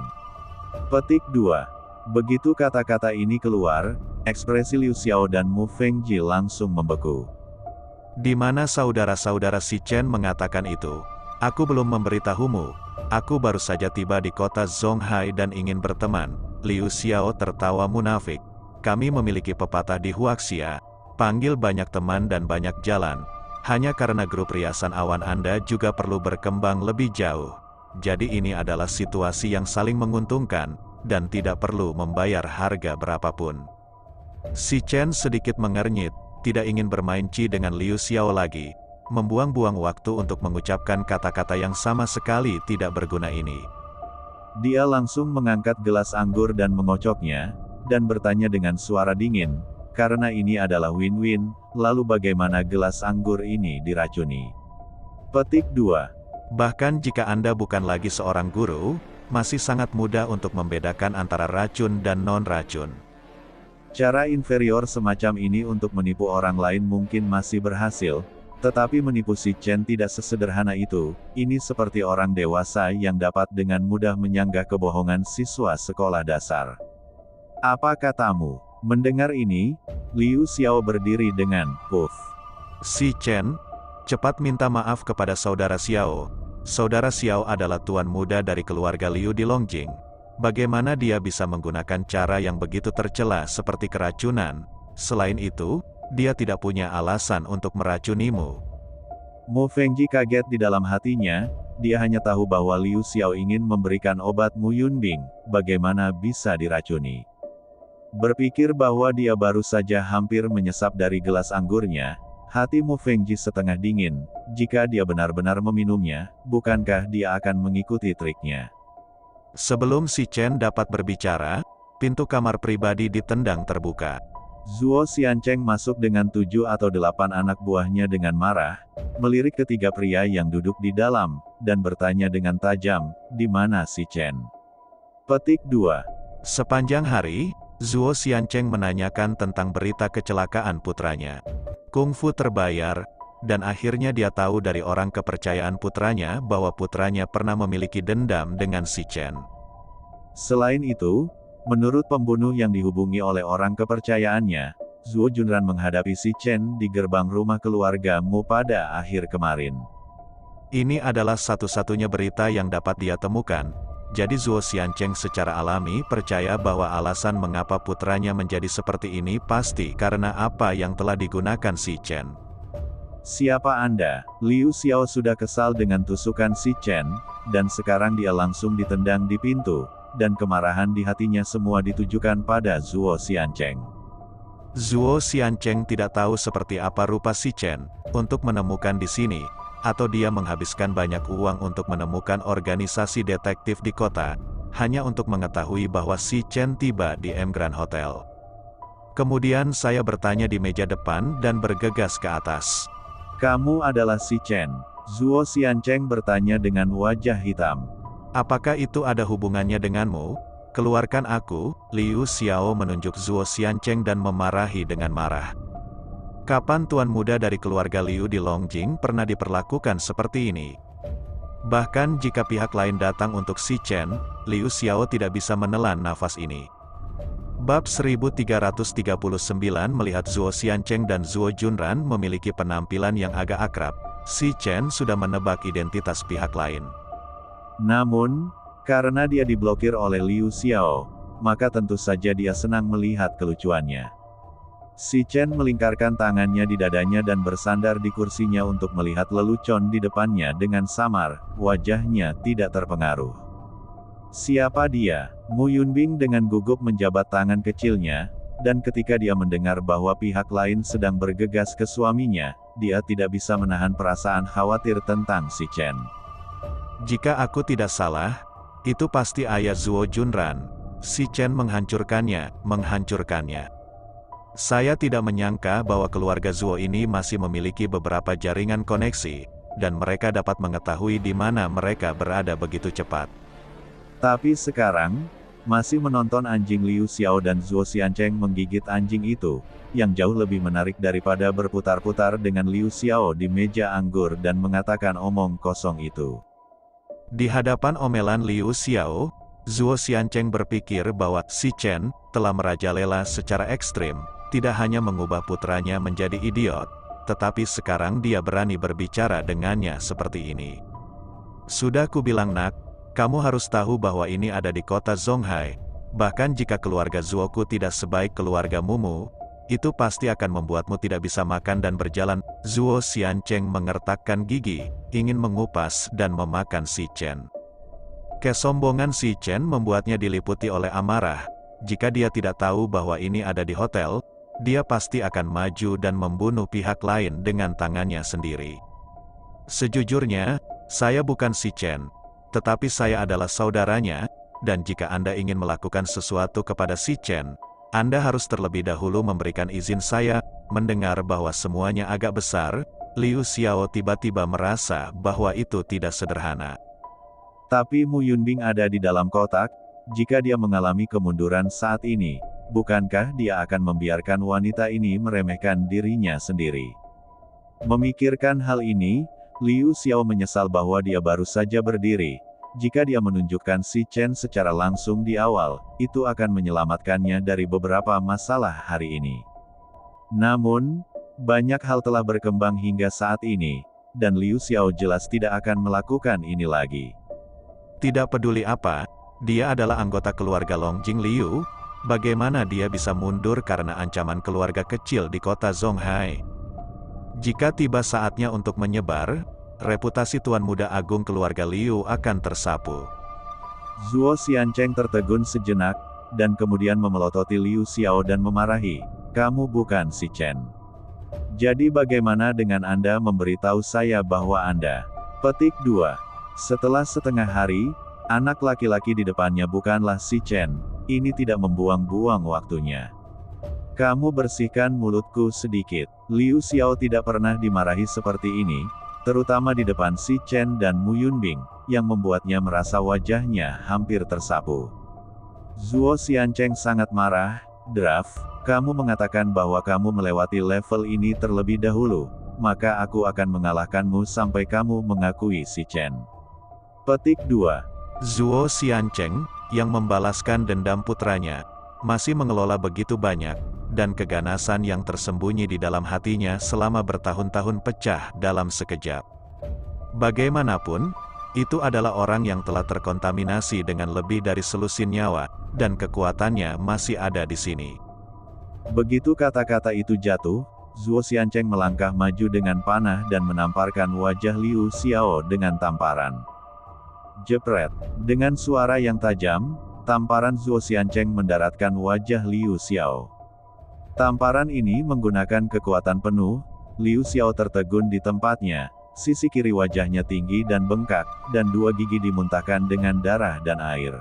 Petik 2. Begitu kata-kata ini keluar, ekspresi Liu Xiao dan Mu Fengji langsung membeku. Di mana saudara-saudara si Chen mengatakan itu? Aku belum memberitahumu. Aku baru saja tiba di kota Zonghai dan ingin berteman. Liu Xiao tertawa munafik. Kami memiliki pepatah di Huaxia. Panggil banyak teman dan banyak jalan. Hanya karena grup riasan awan Anda juga perlu berkembang lebih jauh. Jadi ini adalah situasi yang saling menguntungkan, dan tidak perlu membayar harga berapapun. Si Chen sedikit mengernyit, tidak ingin bermain ci dengan Liu Xiao lagi, membuang-buang waktu untuk mengucapkan kata-kata yang sama sekali tidak berguna ini. Dia langsung mengangkat gelas anggur dan mengocoknya, dan bertanya dengan suara dingin, karena ini adalah win-win, lalu bagaimana gelas anggur ini diracuni? Petik 2. Bahkan jika Anda bukan lagi seorang guru, masih sangat mudah untuk membedakan antara racun dan non-racun. Cara inferior semacam ini untuk menipu orang lain mungkin masih berhasil, tetapi menipu si Chen tidak sesederhana itu. Ini seperti orang dewasa yang dapat dengan mudah menyanggah kebohongan siswa sekolah dasar. Apa katamu? Mendengar ini, Liu Xiao berdiri dengan puff. Si Chen, cepat minta maaf kepada saudara Xiao. Saudara Xiao adalah tuan muda dari keluarga Liu di Longjing. Bagaimana dia bisa menggunakan cara yang begitu tercela seperti keracunan? Selain itu, dia tidak punya alasan untuk meracunimu. Mu Fengji kaget di dalam hatinya, dia hanya tahu bahwa Liu Xiao ingin memberikan obat Mu Yunbing, bagaimana bisa diracuni. Berpikir bahwa dia baru saja hampir menyesap dari gelas anggurnya, hati Mu Fengji setengah dingin. Jika dia benar-benar meminumnya, bukankah dia akan mengikuti triknya? Sebelum si Chen dapat berbicara, pintu kamar pribadi ditendang terbuka. Zuo Xiancheng masuk dengan 7 atau 8 anak buahnya dengan marah, melirik ketiga pria yang duduk di dalam, dan bertanya dengan tajam, di mana si Chen? Petik 2. Sepanjang hari, Zuo Xiancheng menanyakan tentang berita kecelakaan putranya. Kungfu terbayar, dan akhirnya dia tahu dari orang kepercayaan putranya bahwa putranya pernah memiliki dendam dengan si Chen. Selain itu, menurut pembunuh yang dihubungi oleh orang kepercayaannya, Zuo Junran menghadapi si Chen di gerbang rumah keluarga Mu pada akhir kemarin. Ini adalah satu-satunya berita yang dapat dia temukan, jadi Zuo Xiancheng secara alami percaya bahwa alasan mengapa putranya menjadi seperti ini pasti karena apa yang telah digunakan si Chen. Siapa Anda? Liu Xiao sudah kesal dengan tusukan si Chen, dan sekarang dia langsung ditendang di pintu, dan kemarahan di hatinya semua ditujukan pada Zuo Xiancheng. Zuo Xiancheng tidak tahu seperti apa rupa si Chen, untuk menemukan di sini, atau dia menghabiskan banyak uang untuk menemukan organisasi detektif di kota, hanya untuk mengetahui bahwa si Chen tiba di M Grand Hotel. Kemudian saya bertanya di meja depan dan bergegas ke atas. Kamu adalah si Chen? Zuo Xiancheng bertanya dengan wajah hitam. Apakah itu ada hubungannya denganmu? Keluarkan aku. Liu Xiao menunjuk Zuo Xiancheng dan memarahi dengan marah. Kapan tuan muda dari keluarga Liu di Longjing pernah diperlakukan seperti ini? Bahkan jika pihak lain datang untuk si Chen, Liu Xiao tidak bisa menelan nafas ini. Bab 1339 melihat Zuo Xiancheng dan Zuo Junran memiliki penampilan yang agak akrab, si Chen sudah menebak identitas pihak lain. Namun, karena dia diblokir oleh Liu Xiao, maka tentu saja dia senang melihat kelucuannya. Si Chen melingkarkan tangannya di dadanya dan bersandar di kursinya untuk melihat lelucon di depannya dengan samar, wajahnya tidak terpengaruh. Siapa dia? Mu Yunbing dengan gugup menjabat tangan kecilnya, dan ketika dia mendengar bahwa pihak lain sedang bergegas ke suaminya, dia tidak bisa menahan perasaan khawatir tentang si Chen. Jika aku tidak salah, itu pasti ayah Zuo Junran. Si Chen menghancurkannya. Saya tidak menyangka bahwa keluarga Zuo ini masih memiliki beberapa jaringan koneksi, dan mereka dapat mengetahui di mana mereka berada begitu cepat. Tapi sekarang, Masih menonton anjing Liu Xiao dan Zuo Xiancheng menggigit anjing itu, yang jauh lebih menarik daripada berputar-putar dengan Liu Xiao di meja anggur dan mengatakan omong kosong itu. Di hadapan omelan Liu Xiao, Zuo Xiancheng berpikir bahwa si Chen telah merajalela secara ekstrim, tidak hanya mengubah putranya menjadi idiot, tetapi sekarang dia berani berbicara dengannya seperti ini. Sudah kubilang nak, kamu harus tahu bahwa ini ada di kota Zonghai. Bahkan jika keluarga Zuoku tidak sebaik keluarga Mumu, itu pasti akan membuatmu tidak bisa makan dan berjalan. Zuo Xiancheng mengertakkan gigi, ingin mengupas dan memakan si Chen. Kesombongan si Chen membuatnya diliputi oleh amarah. Jika dia tidak tahu bahwa ini ada di hotel, dia pasti akan maju dan membunuh pihak lain dengan tangannya sendiri. Sejujurnya, saya bukan si Chen. Tetapi saya adalah saudaranya, dan jika Anda ingin melakukan sesuatu kepada si Chen, Anda harus terlebih dahulu memberikan izin saya. Mendengar bahwa semuanya agak besar, Liu Xiao tiba-tiba merasa bahwa itu tidak sederhana. Tapi Mu Yunbing ada di dalam kotak, jika dia mengalami kemunduran saat ini, bukankah dia akan membiarkan wanita ini meremehkan dirinya sendiri? Memikirkan hal ini, Liu Xiao menyesal bahwa dia baru saja berdiri. Jika dia menunjukkan si Chen secara langsung di awal, itu akan menyelamatkannya dari beberapa masalah hari ini. Namun, banyak hal telah berkembang hingga saat ini, dan Liu Xiao jelas tidak akan melakukan ini lagi. Tidak peduli apa, dia adalah anggota keluarga Longjing Liu. Bagaimana dia bisa mundur karena ancaman keluarga kecil di kota Zonghai? Jika tiba saatnya untuk menyebar, reputasi Tuan Muda Agung keluarga Liu akan tersapu. Zuo Xiancheng tertegun sejenak, dan kemudian memelototi Liu Xiao dan memarahi, "Kamu bukan si Chen. Jadi bagaimana dengan Anda memberitahu saya bahwa Anda?" Petik 2. Setelah setengah hari, anak laki-laki di depannya bukanlah si Chen. Ini tidak membuang-buang waktunya. "Kamu bersihkan mulutku sedikit." Liu Xiao tidak pernah dimarahi seperti ini, terutama di depan si Chen dan Mu Yunbing, yang membuatnya merasa wajahnya hampir tersapu. Zuo Xiancheng sangat marah. "Draft, kamu mengatakan bahwa kamu melewati level ini terlebih dahulu, maka aku akan mengalahkanmu sampai kamu mengakui si Chen." Petik 2. Zuo Xiancheng, yang membalaskan dendam putranya, masih mengelola begitu banyak, dan keganasan yang tersembunyi di dalam hatinya selama bertahun-tahun pecah dalam sekejap. Bagaimanapun, itu adalah orang yang telah terkontaminasi dengan lebih dari selusin nyawa, dan kekuatannya masih ada di sini. Begitu kata-kata itu jatuh, Zuo Xiancheng melangkah maju dengan panah dan menamparkan wajah Liu Xiao dengan tamparan. Jepret. Dengan suara yang tajam, tamparan Zuo Xiancheng mendaratkan wajah Liu Xiao. Tamparan ini menggunakan kekuatan penuh. Liu Xiao tertegun di tempatnya, sisi kiri wajahnya tinggi dan bengkak, dan dua gigi dimuntahkan dengan darah dan air.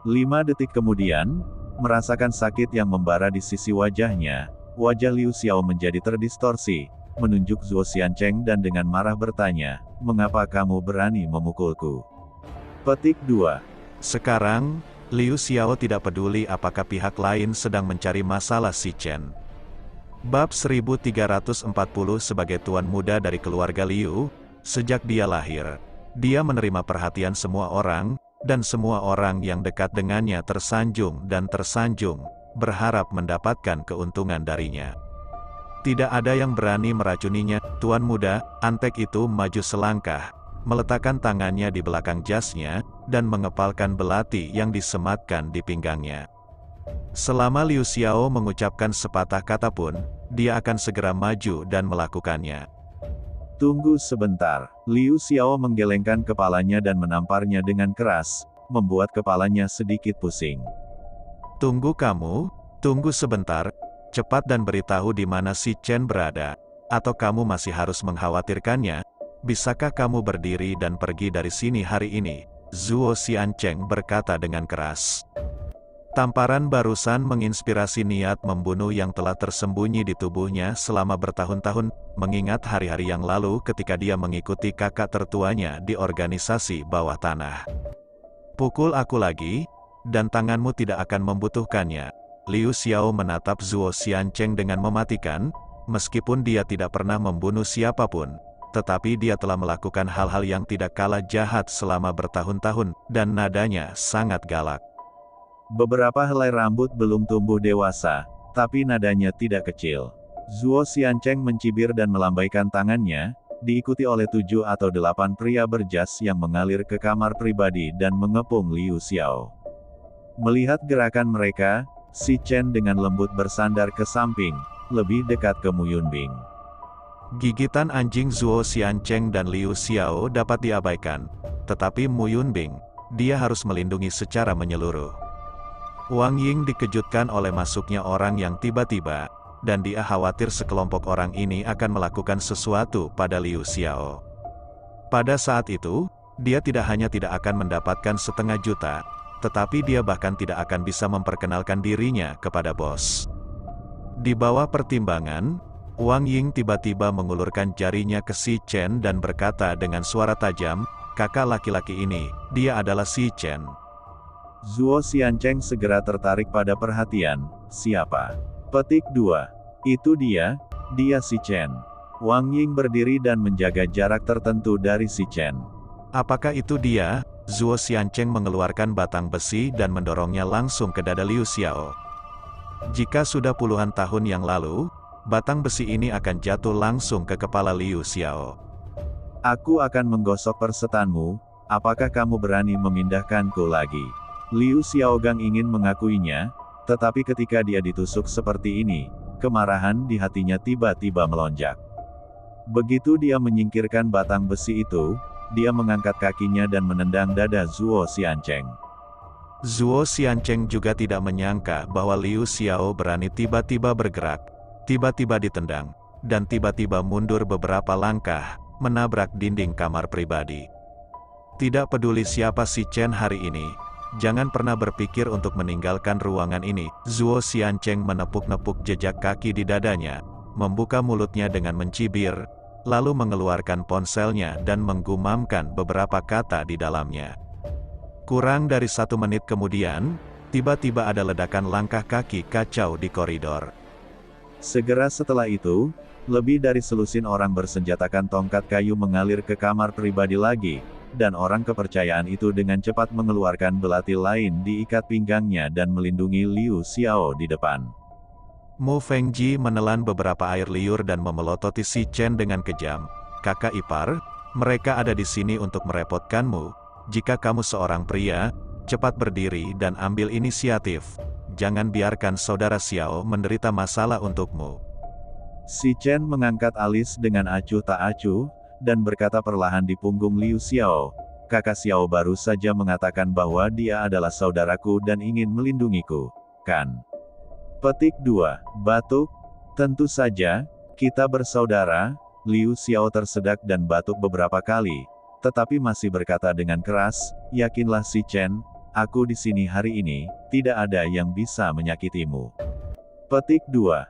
5 detik kemudian, merasakan sakit yang membara di sisi wajahnya, wajah Liu Xiao menjadi terdistorsi, menunjuk Zuo Xiancheng dan dengan marah bertanya, "Mengapa kamu berani memukulku?" Petik 2. Sekarang, Liu Xiao tidak peduli apakah pihak lain sedang mencari masalah si Chen. Bab 1340 sebagai tuan muda dari keluarga Liu, sejak dia lahir, dia menerima perhatian semua orang, dan semua orang yang dekat dengannya tersanjung dan tersanjung, berharap mendapatkan keuntungan darinya. Tidak ada yang berani meracuninya. Tuan muda, antek itu maju selangkah, meletakkan tangannya di belakang jasnya, dan mengepalkan belati yang disematkan di pinggangnya. Selama Liu Xiao mengucapkan sepatah kata pun, dia akan segera maju dan melakukannya. Tunggu sebentar. Liu Xiao menggelengkan kepalanya dan menamparnya dengan keras, membuat kepalanya sedikit pusing. Tunggu kamu, tunggu sebentar, cepat dan beritahu di mana si Chen berada, atau kamu masih harus mengkhawatirkannya. Bisakah kamu berdiri dan pergi dari sini hari ini? Zuo Xiancheng berkata dengan keras. Tamparan barusan menginspirasi niat membunuh yang telah tersembunyi di tubuhnya selama bertahun-tahun, mengingat hari-hari yang lalu ketika dia mengikuti kakak tertuanya di organisasi bawah tanah. "Pukul aku lagi," dan tanganmu tidak akan membutuhkannya. Liu Xiao menatap Zuo Xiancheng dengan mematikan, meskipun dia tidak pernah membunuh siapapun, tetapi dia telah melakukan hal-hal yang tidak kalah jahat selama bertahun-tahun, dan nadanya sangat galak. Beberapa helai rambut belum tumbuh dewasa, tapi nadanya tidak kecil. Zuo Xiancheng mencibir dan melambaikan tangannya, diikuti oleh 7 atau 8 pria berjas yang mengalir ke kamar pribadi dan mengepung Liu Xiao. Melihat gerakan mereka, Si Chen dengan lembut bersandar ke samping, lebih dekat ke Mu Yunbing. Gigitan anjing Zuo Xiancheng dan Liu Xiao dapat diabaikan, tetapi Mu Yunbing, dia harus melindungi secara menyeluruh. Wang Ying dikejutkan oleh masuknya orang yang tiba-tiba, dan dia khawatir sekelompok orang ini akan melakukan sesuatu pada Liu Xiao. Pada saat itu, dia tidak hanya tidak akan mendapatkan 1/2 juta, tetapi dia bahkan tidak akan bisa memperkenalkan dirinya kepada bos. Di bawah pertimbangan, Wang Ying tiba-tiba mengulurkan jarinya ke Si Chen dan berkata dengan suara tajam, "Kakak laki-laki ini, dia adalah Si Chen." Zuo Xiancheng segera tertarik pada perhatian, "Siapa?" Petik 2. "Itu dia Si Chen." Wang Ying berdiri dan menjaga jarak tertentu dari Si Chen. "Apakah itu dia?" Zuo Xiancheng mengeluarkan batang besi dan mendorongnya langsung ke dada Liu Xiao. Jika sudah puluhan tahun yang lalu, batang besi ini akan jatuh langsung ke kepala Liu Xiao. "Aku akan menggosok persetanmu, apakah kamu berani memindahkanku lagi?" Liu Xiaogang ingin mengakuinya, tetapi ketika dia ditusuk seperti ini, kemarahan di hatinya tiba-tiba melonjak. Begitu dia menyingkirkan batang besi itu, dia mengangkat kakinya dan menendang dada Zuo Xiancheng. Zuo Xiancheng juga tidak menyangka bahwa Liu Xiao berani tiba-tiba bergerak, tiba-tiba ditendang, dan tiba-tiba mundur beberapa langkah, menabrak dinding kamar pribadi. Tidak peduli siapa Si Chen hari ini, jangan pernah berpikir untuk meninggalkan ruangan ini. Zuo Xiancheng menepuk-nepuk jejak kaki di dadanya, membuka mulutnya dengan mencibir, lalu mengeluarkan ponselnya dan menggumamkan beberapa kata di dalamnya. Kurang dari 1 menit kemudian, tiba-tiba ada ledakan langkah kaki kacau di koridor. Segera setelah itu, lebih dari selusin orang bersenjatakan tongkat kayu mengalir ke kamar pribadi lagi, dan orang kepercayaan itu dengan cepat mengeluarkan belati lain diikat pinggangnya dan melindungi Liu Xiao di depan. Mu Fengji menelan beberapa air liur dan memelototi Si Chen dengan kejam. "Kakak ipar, mereka ada di sini untuk merepotkanmu. Jika kamu seorang pria, cepat berdiri dan ambil inisiatif. Jangan biarkan saudara Xiao menderita masalah untukmu." Si Chen mengangkat alis dengan acuh tak acuh, dan berkata perlahan di punggung Liu Xiao, "Kakak Xiao baru saja mengatakan bahwa dia adalah saudaraku dan ingin melindungiku, kan?" Petik 2. Batuk. "Tentu saja, kita bersaudara." Liu Xiao tersedak dan batuk beberapa kali, tetapi masih berkata dengan keras, "Yakinlah Si Chen, aku di sini hari ini, tidak ada yang bisa menyakitimu." Petik 2.